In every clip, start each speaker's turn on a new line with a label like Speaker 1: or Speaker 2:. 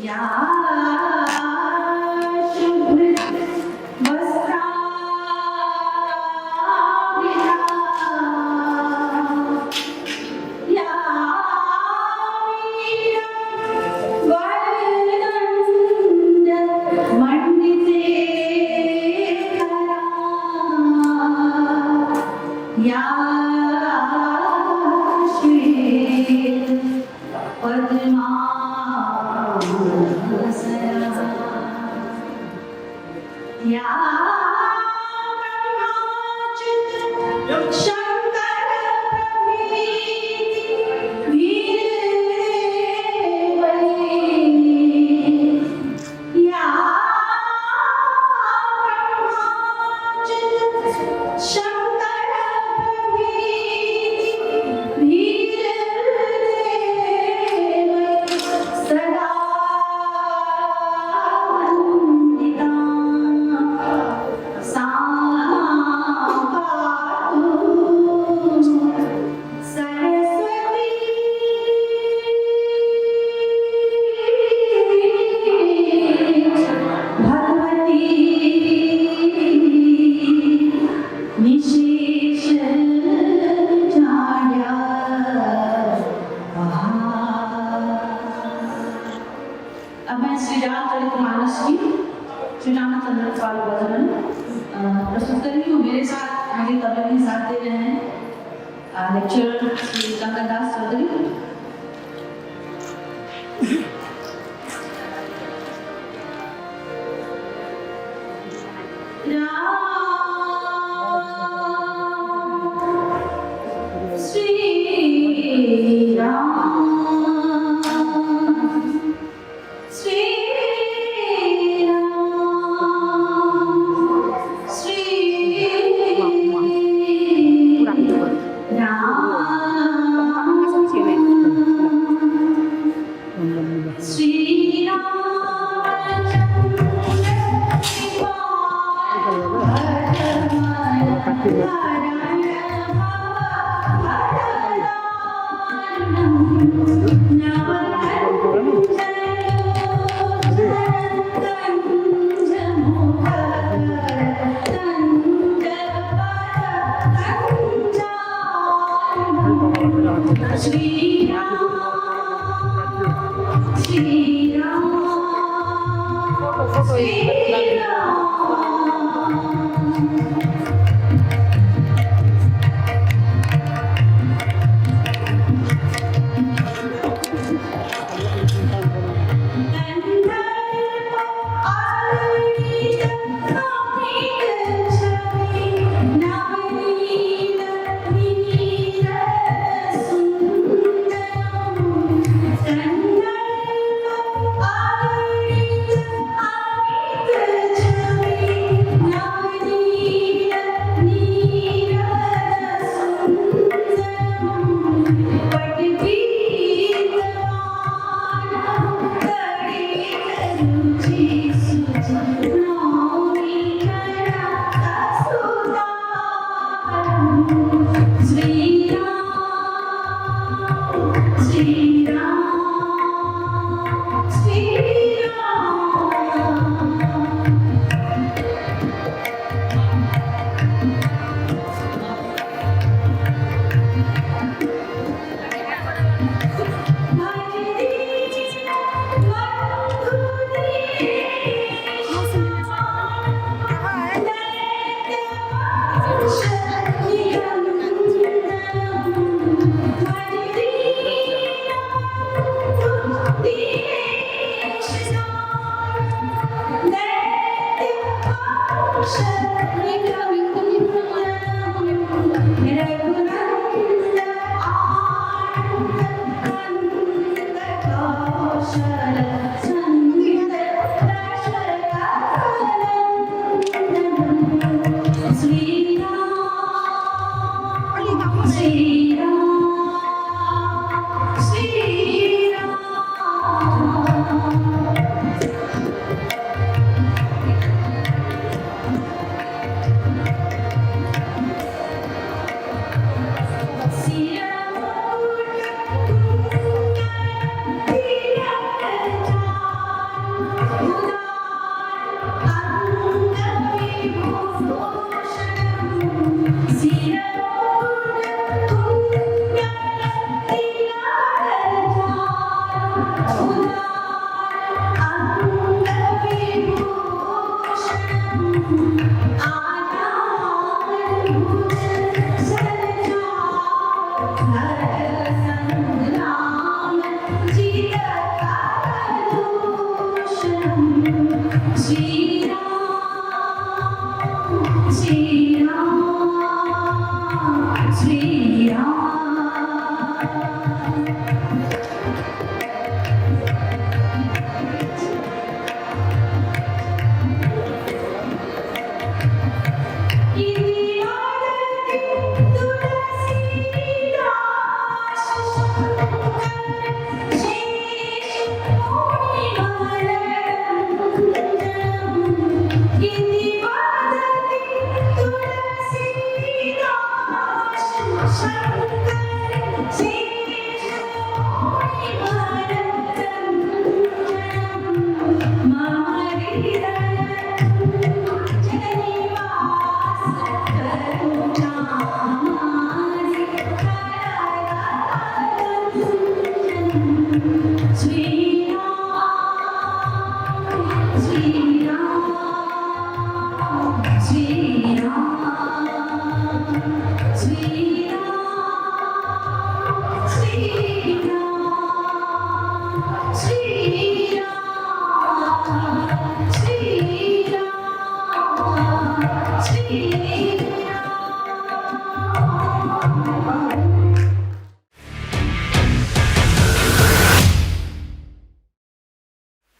Speaker 1: या शुभ्र वस्त्रावृता या वीरवरदण्डमण्डितकरा या पद्मासना या ब्रह्माच्युत शंकर प्रभृति वीरवरेण्ये या ब्रह्माच्युत शंकर प्रभृति सदा वंदिता सा पातु सरस्वती भगवती निशेष अब मैं श्री रामचरितमानस की श्री रामचंद्र पाल वर्णन प्रस्तुत कर रही हूँ। मेरे साथ मुझे तबले में साथ दे रहे हैं लेक्चरर श्री कंकरदास चौधरी। श्री राम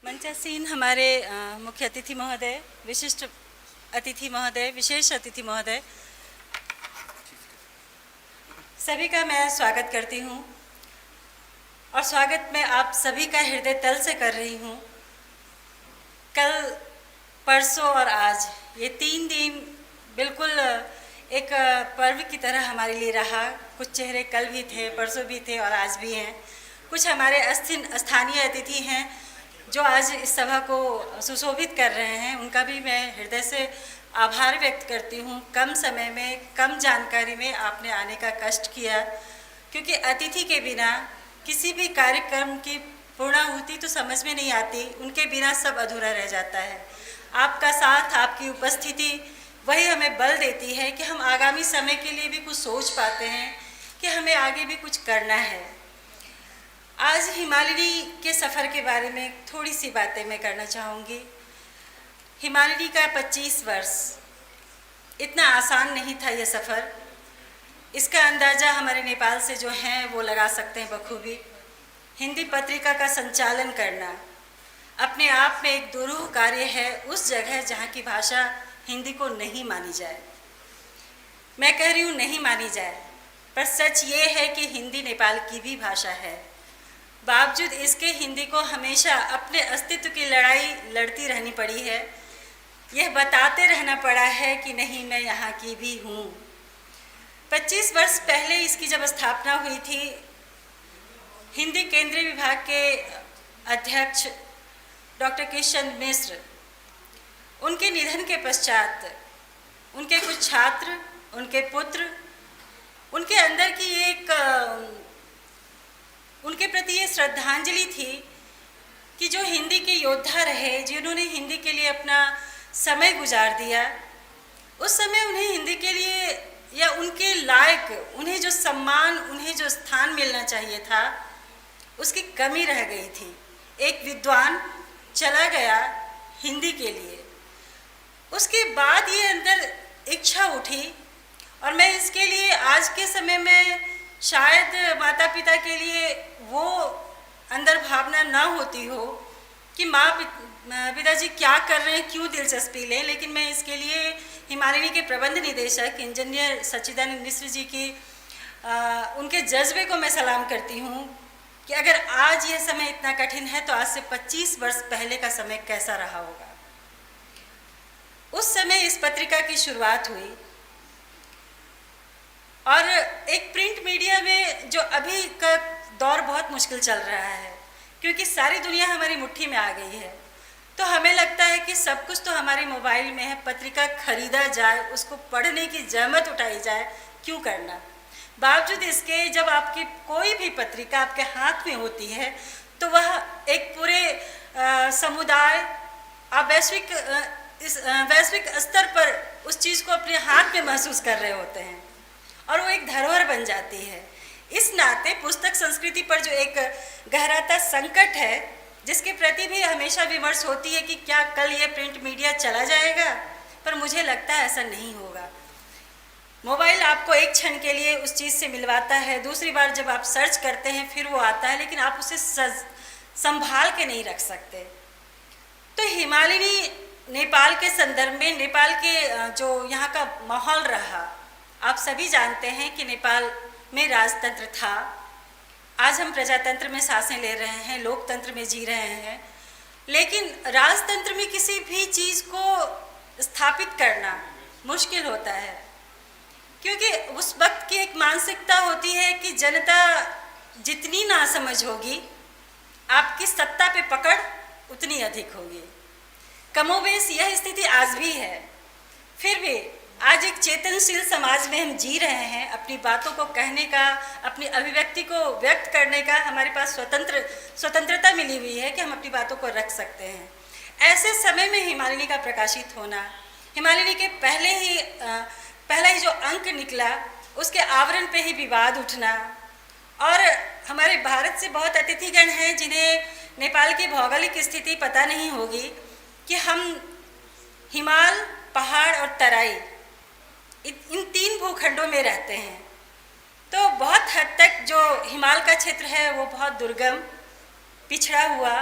Speaker 2: मंचासीन हमारे मुख्य अतिथि महोदय, विशिष्ट अतिथि महोदय, विशेष अतिथि महोदय, सभी का मैं स्वागत करती हूँ और स्वागत मैं आप सभी का हृदय तल से कर रही हूँ। कल, परसों और आज ये 3 दिन बिल्कुल एक पर्व की तरह हमारे लिए रहा। कुछ चेहरे कल भी थे, परसों भी थे और आज भी हैं। कुछ हमारे स्थानीय अतिथि हैं जो आज इस सभा को सुशोभित कर रहे हैं, उनका भी मैं हृदय से आभार व्यक्त करती हूँ। कम समय में, कम जानकारी में आपने आने का कष्ट किया, क्योंकि अतिथि के बिना किसी भी कार्यक्रम की पूर्णाहुति तो समझ में नहीं आती, उनके बिना सब अधूरा रह जाता है। आपका साथ, आपकी उपस्थिति वही हमें बल देती है कि हम आगामी समय के लिए भी कुछ सोच पाते हैं कि हमें आगे भी कुछ करना है। आज हिमालयनी के सफ़र के बारे में थोड़ी सी बातें मैं करना चाहूँगी। हिमालयनी का 25 वर्ष इतना आसान नहीं था ये सफ़र। इसका अंदाज़ा हमारे नेपाल से जो हैं वो लगा सकते हैं बखूबी। हिंदी पत्रिका का संचालन करना अपने आप में एक दुरूह कार्य है उस जगह जहाँ की भाषा हिंदी को नहीं मानी जाए। मैं कह रही हूँ नहीं मानी जाए, पर सच ये है कि हिंदी नेपाल की भी भाषा है। बावजूद इसके हिंदी को हमेशा अपने अस्तित्व की लड़ाई लड़ती रहनी पड़ी है। यह बताते रहना पड़ा है कि नहीं, मैं यहाँ की भी हूँ। 25 वर्ष पहले इसकी जब स्थापना हुई थी, हिंदी केंद्रीय विभाग के अध्यक्ष डॉक्टर किशन मिश्र, उनके निधन के पश्चात उनके कुछ छात्र, उनके पुत्र, उनके अंदर की एक उनके प्रति ये श्रद्धांजलि थी कि जो हिंदी के योद्धा रहे, जिन्होंने हिंदी के लिए अपना समय गुजार दिया, उस समय उन्हें हिंदी के लिए या उनके लायक उन्हें जो सम्मान, उन्हें जो स्थान मिलना चाहिए था, उसकी कमी रह गई थी। एक विद्वान चला गया हिंदी के लिए। उसके बाद ये अंदर इच्छा उठी और मैं इसके लिए आज के समय में शायद माता पिता के लिए वो अंदर भावना ना होती हो कि माँ पिताजी क्या कर रहे हैं, क्यों दिलचस्पी लें, लेकिन मैं इसके लिए हिमालयनी के प्रबंध निदेशक इंजीनियर सच्चिदानंद मिश्र जी की उनके जज्बे को मैं सलाम करती हूँ कि अगर आज यह समय इतना कठिन है तो आज से 25 वर्ष पहले का समय कैसा रहा होगा। उस समय इस पत्रिका की शुरुआत हुई और एक प्रिंट मीडिया में जो अभी का दौर बहुत मुश्किल चल रहा है, क्योंकि सारी दुनिया हमारी मुट्ठी में आ गई है, तो हमें लगता है कि सब कुछ तो हमारे मोबाइल में है। पत्रिका खरीदा जाए, उसको पढ़ने की जहमत उठाई जाए, क्यों करना। बावजूद इसके जब आपकी कोई भी पत्रिका आपके हाथ में होती है तो वह एक पूरे समुदाय, आप वैश्विक स्तर पर उस चीज़ को अपने हाथ में महसूस कर रहे होते हैं और वो एक धरोहर बन जाती है। इस नाते पुस्तक संस्कृति पर जो एक गहराता संकट है, जिसके प्रति भी हमेशा विमर्श होती है कि क्या कल ये प्रिंट मीडिया चला जाएगा, पर मुझे लगता है ऐसा नहीं होगा। मोबाइल आपको एक क्षण के लिए उस चीज़ से मिलवाता है, दूसरी बार जब आप सर्च करते हैं फिर वो आता है, लेकिन आप उसे संभाल के नहीं रख सकते। तो हिमालिनी नेपाल के संदर्भ में, नेपाल के जो यहाँ का माहौल रहा, आप सभी जानते हैं कि नेपाल में राजतंत्र था। आज हम प्रजातंत्र में सांसें ले रहे हैं, लोकतंत्र में जी रहे हैं, लेकिन राजतंत्र में किसी भी चीज़ को स्थापित करना मुश्किल होता है, क्योंकि उस वक्त की एक मानसिकता होती है कि जनता जितनी नासमझ होगी, आपकी सत्ता पे पकड़ उतनी अधिक होगी। कमोबेश यह स्थिति आज भी है। फिर भी आज एक चेतनशील समाज में हम जी रहे हैं। अपनी बातों को कहने का, अपनी अभिव्यक्ति को व्यक्त करने का हमारे पास स्वतंत्रता मिली हुई है कि हम अपनी बातों को रख सकते हैं। ऐसे समय में हिमालिनी का प्रकाशित होना, हिमालिनी के पहला ही जो अंक निकला उसके आवरण पे ही विवाद उठना, और हमारे भारत से बहुत अतिथिगण हैं जिन्हें नेपाल की भौगोलिक स्थिति पता नहीं होगी कि हम हिमाल, पहाड़ और तराई इन तीन भूखंडों में रहते हैं। तो बहुत हद तक जो हिमाल का क्षेत्र है वो बहुत दुर्गम, पिछड़ा हुआ,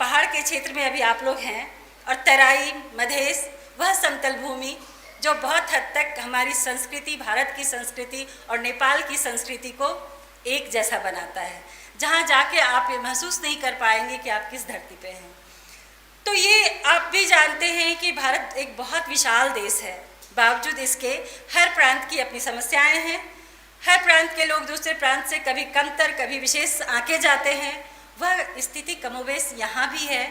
Speaker 2: पहाड़ के क्षेत्र में अभी आप लोग हैं, और तराई, मधेश, वह समतल भूमि जो बहुत हद तक हमारी संस्कृति, भारत की संस्कृति और नेपाल की संस्कृति को एक जैसा बनाता है, जहाँ जाके आप ये महसूस नहीं कर पाएंगे कि आप किस धरती पे हैं। तो ये आप भी जानते हैं कि भारत एक बहुत विशाल देश है, बावजूद इसके हर प्रांत की अपनी समस्याएं हैं। हर प्रांत के लोग दूसरे प्रांत से कभी कमतर, कभी विशेष आके जाते हैं। वह स्थिति कमोबेश यहाँ भी है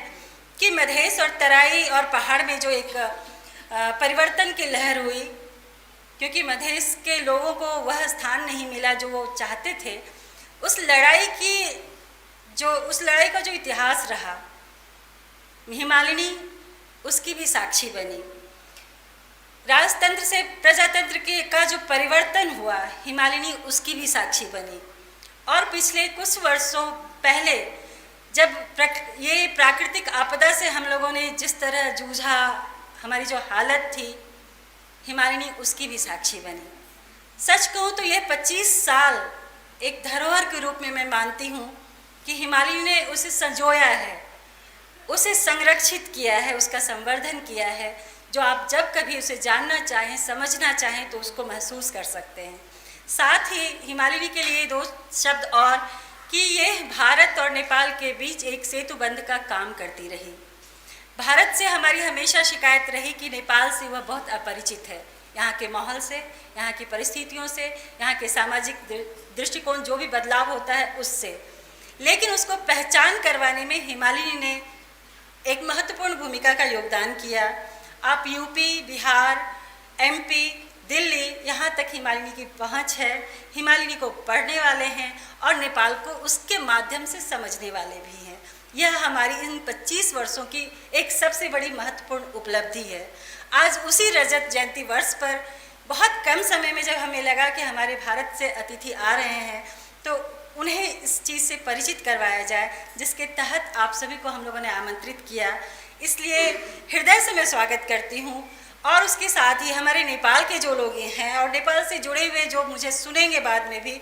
Speaker 2: कि मधेश और तराई और पहाड़ में जो एक परिवर्तन की लहर हुई, क्योंकि मधेश के लोगों को वह स्थान नहीं मिला जो वो चाहते थे। उस लड़ाई का जो इतिहास रहा, हिमालिनी उसकी भी साक्षी बनी। राजतंत्र से प्रजातंत्र का जो परिवर्तन हुआ, हिमालिनी उसकी भी साक्षी बनी। और पिछले कुछ वर्षों पहले जब ये प्राकृतिक आपदा से हम लोगों ने जिस तरह जूझा, हमारी जो हालत थी, हिमालिनी उसकी भी साक्षी बनी। सच कहूँ तो यह 25 साल एक धरोहर के रूप में मैं मानती हूँ कि हिमालिनी ने उसे संजोया है, उसे संरक्षित किया है, उसका संवर्धन किया है, जो आप जब कभी उसे जानना चाहें, समझना चाहें तो उसको महसूस कर सकते हैं। साथ ही हिमालिनी के लिए 2 शब्द और कि ये भारत और नेपाल के बीच एक सेतु बंध का काम करती रही। भारत से हमारी हमेशा शिकायत रही कि नेपाल से वह बहुत अपरिचित है, यहाँ के माहौल से, यहाँ की परिस्थितियों से, यहाँ के सामाजिक दृष्टिकोण जो भी बदलाव होता है उससे। लेकिन उसको पहचान करवाने में हिमालिनी ने एक महत्वपूर्ण भूमिका का योगदान किया। आप यूपी, बिहार, एमपी, दिल्ली, यहाँ तक हिमालिनी की पहुँच है। हिमालिनी को पढ़ने वाले हैं और नेपाल को उसके माध्यम से समझने वाले भी हैं। यह हमारी इन 25 वर्षों की एक सबसे बड़ी महत्वपूर्ण उपलब्धि है। आज उसी रजत जयंती वर्ष पर बहुत कम समय में जब हमें लगा कि हमारे भारत से अतिथि आ रहे हैं, तो उन्हें इस चीज़ से परिचित करवाया जाए, जिसके तहत आप सभी को हम लोगों ने आमंत्रित किया। इसलिए हृदय से मैं स्वागत करती हूँ। और उसके साथ ही हमारे नेपाल के जो लोग हैं और नेपाल से जुड़े हुए जो मुझे सुनेंगे बाद में भी,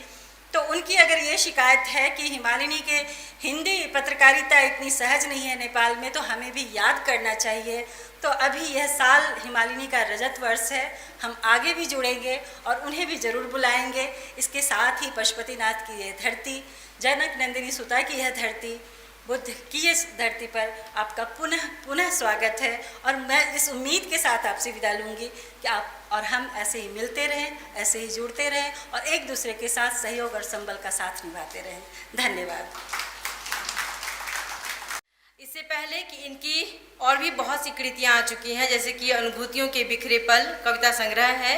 Speaker 2: तो उनकी अगर ये शिकायत है कि हिमालिनी के हिंदी पत्रकारिता इतनी सहज नहीं है नेपाल में, तो हमें भी याद करना चाहिए। तो अभी यह साल हिमालिनी का रजत वर्ष है, हम आगे भी जुड़ेंगे और उन्हें भी ज़रूर बुलाएंगे। इसके साथ ही पशुपतिनाथ की यह धरती, जनक नंदिनी सुता की यह धरती, बुद्ध की इस धरती पर आपका पुनः स्वागत है। और मैं इस उम्मीद के साथ आपसे विदा लूँगी कि आप और हम ऐसे ही मिलते रहें, ऐसे ही जुड़ते रहें और एक दूसरे के साथ सहयोग और संबल का साथ निभाते रहें। धन्यवाद।
Speaker 3: इससे पहले कि इनकी और भी बहुत सी कृतियाँ आ चुकी हैं, जैसे कि अनुभूतियों के बिखरे पल कविता संग्रह है,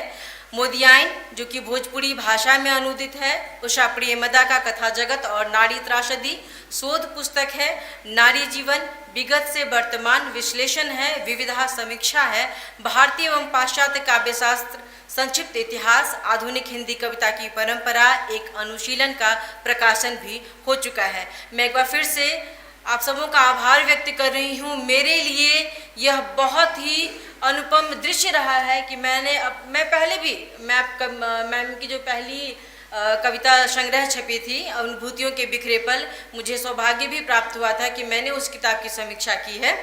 Speaker 3: मोदियाइन जो कि भोजपुरी भाषा में अनुदित है, उषा प्रियमदा का कथा जगत और नारी त्रासदी शोध पुस्तक है, नारी जीवन विगत से वर्तमान विश्लेषण है, विविधा समीक्षा है, भारतीय एवं पाश्चात्य काव्यशास्त्र संक्षिप्त इतिहास, आधुनिक हिंदी कविता की परंपरा, एक अनुशीलन का प्रकाशन भी हो चुका है। मैं एक बार फिर से आप सबों का आभार व्यक्त कर रही हूँ। मेरे लिए यह बहुत ही अनुपम दृश्य रहा है कि मैं पहले भी मैम की जो पहली कविता संग्रह छपी थी अनुभूतियों के बिखरे पल, मुझे सौभाग्य भी प्राप्त हुआ था कि मैंने उस किताब की समीक्षा की है।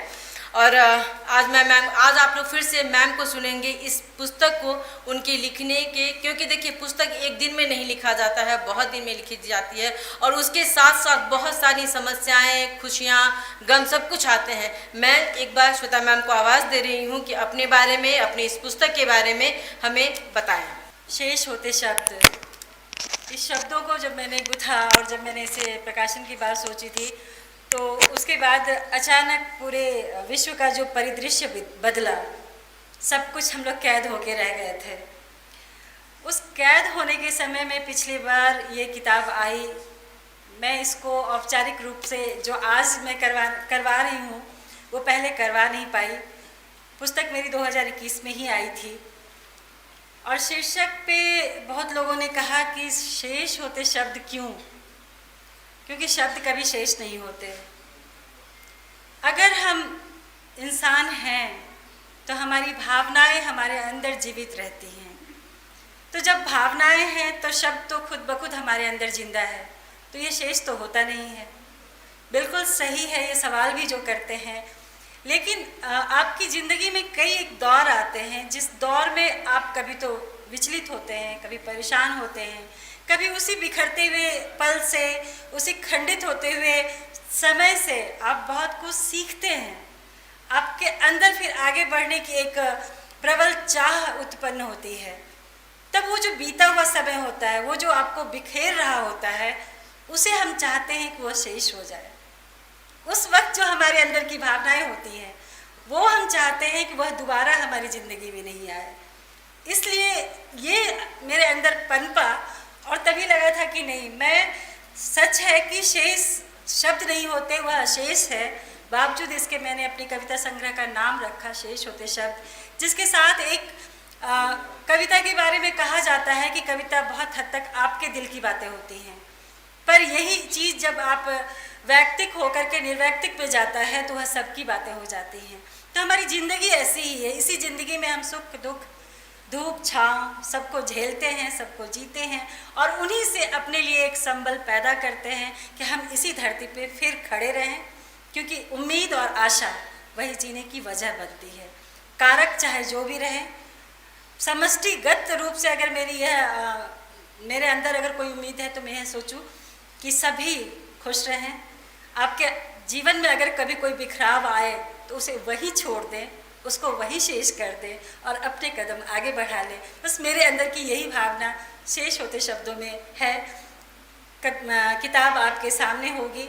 Speaker 3: और आज आप लोग फिर से मैम को सुनेंगे इस पुस्तक को उनके लिखने के, क्योंकि देखिए पुस्तक एक दिन में नहीं लिखा जाता है, बहुत दिन में लिखी जाती है और उसके साथ साथ बहुत सारी समस्याएं, खुशियां, गम सब कुछ आते हैं। मैं एक बार श्वेता मैम को आवाज़ दे रही हूं कि अपने बारे में, अपनी इस पुस्तक के बारे में हमें बताएं।
Speaker 2: शेष होते शब्द, इस शब्दों को जब मैंने गुथा और जब मैंने इसे प्रकाशन की बात सोची थी तो उसके बाद अचानक पूरे विश्व का जो परिदृश्य बदला, सब कुछ हम लोग कैद होके रह गए थे। उस कैद होने के समय में पिछली बार ये किताब आई, मैं इसको औपचारिक रूप से जो आज मैं करवा रही हूँ वो पहले करवा नहीं पाई। पुस्तक मेरी 2021 में ही आई थी और शीर्षक पे बहुत लोगों ने कहा कि शेष होते शब्द क्यों, क्योंकि शब्द कभी शेष नहीं होते। अगर हम इंसान हैं तो हमारी भावनाएं हमारे अंदर जीवित रहती हैं, तो जब भावनाएं हैं तो शब्द तो खुद ब खुद हमारे अंदर जिंदा है, तो ये शेष तो होता नहीं है। बिल्कुल सही है ये सवाल भी जो करते हैं, लेकिन आपकी ज़िंदगी में कई एक दौर आते हैं जिस दौर में आप कभी तो विचलित होते हैं, कभी परेशान होते हैं, कभी उसी बिखरते हुए पल से, उसी खंडित होते हुए समय से आप बहुत कुछ सीखते हैं। आपके अंदर फिर आगे बढ़ने की एक प्रबल चाह उत्पन्न होती है। तब वो जो बीता हुआ समय होता है, वो जो आपको बिखेर रहा होता है, उसे हम चाहते हैं कि वह शेष हो जाए। उस वक्त जो हमारे अंदर की भावनाएं होती हैं वो हम चाहते हैं कि वह दोबारा हमारी ज़िंदगी में नहीं आए। इसलिए ये मेरे अंदर पनपा और तभी लगा था कि नहीं, मैं सच है कि शेष शब्द नहीं होते, वह अशेष है। बावजूद इसके मैंने अपनी कविता संग्रह का नाम रखा शेष होते शब्द, जिसके साथ एक कविता के बारे में कहा जाता है कि कविता बहुत हद तक आपके दिल की बातें होती हैं, पर यही चीज़ जब आप वैयक्तिक होकर के निर्वैयक्तिक पे जाता है तो वह सबकी बातें हो जाती हैं। तो हमारी ज़िंदगी ऐसी ही है। इसी ज़िंदगी में हम सुख दुख, धूप छाँव सबको झेलते हैं, सबको जीते हैं और उन्हीं से अपने लिए एक संबल पैदा करते हैं कि हम इसी धरती पे फिर खड़े रहें, क्योंकि उम्मीद और आशा वही जीने की वजह बनती है। कारक चाहे जो भी रहे, समष्टिगत रूप से अगर मेरे अंदर अगर कोई उम्मीद है तो मैं यह सोचूं कि सभी खुश रहें। आपके जीवन में अगर कभी कोई बिखराव आए तो उसे वही छोड़ दें, उसको वही शेष कर दें और अपने कदम आगे बढ़ा लें। बस मेरे अंदर की यही भावना शेष होते शब्दों में है। किताब आपके सामने होगी,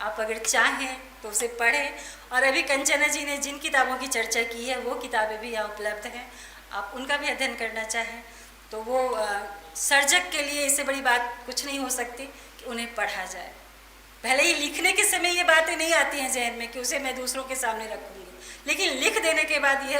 Speaker 2: आप अगर चाहें तो उसे पढ़ें। और अभी कंचना जी ने जिन किताबों की चर्चा की है वो किताबें भी यहाँ उपलब्ध हैं, आप उनका भी अध्ययन करना चाहें तो वो सर्जक के लिए इससे बड़ी बात कुछ नहीं हो सकती कि उन्हें पढ़ा जाए। भले ही लिखने के समय ये बातें नहीं आती हैं जहन में कि उसे मैं दूसरों के सामने रखूँगी, लेकिन लिख देने के बाद ये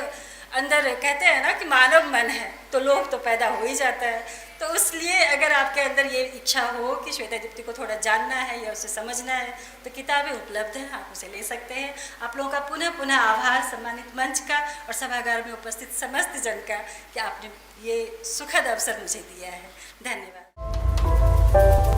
Speaker 2: अंदर कहते हैं ना कि मानव मन है तो लोभ तो पैदा हो ही जाता है। तो इसलिए अगर आपके अंदर ये इच्छा हो कि श्वेता दीप्ति को थोड़ा जानना है या उसे समझना है तो किताबें उपलब्ध हैं, आप उसे ले सकते हैं। आप लोगों का पुनः पुनः आभार सम्मानित मंच का और सभागार में उपस्थित समस्त जन का कि आपने ये सुखद अवसर मुझे दिया है। धन्यवाद।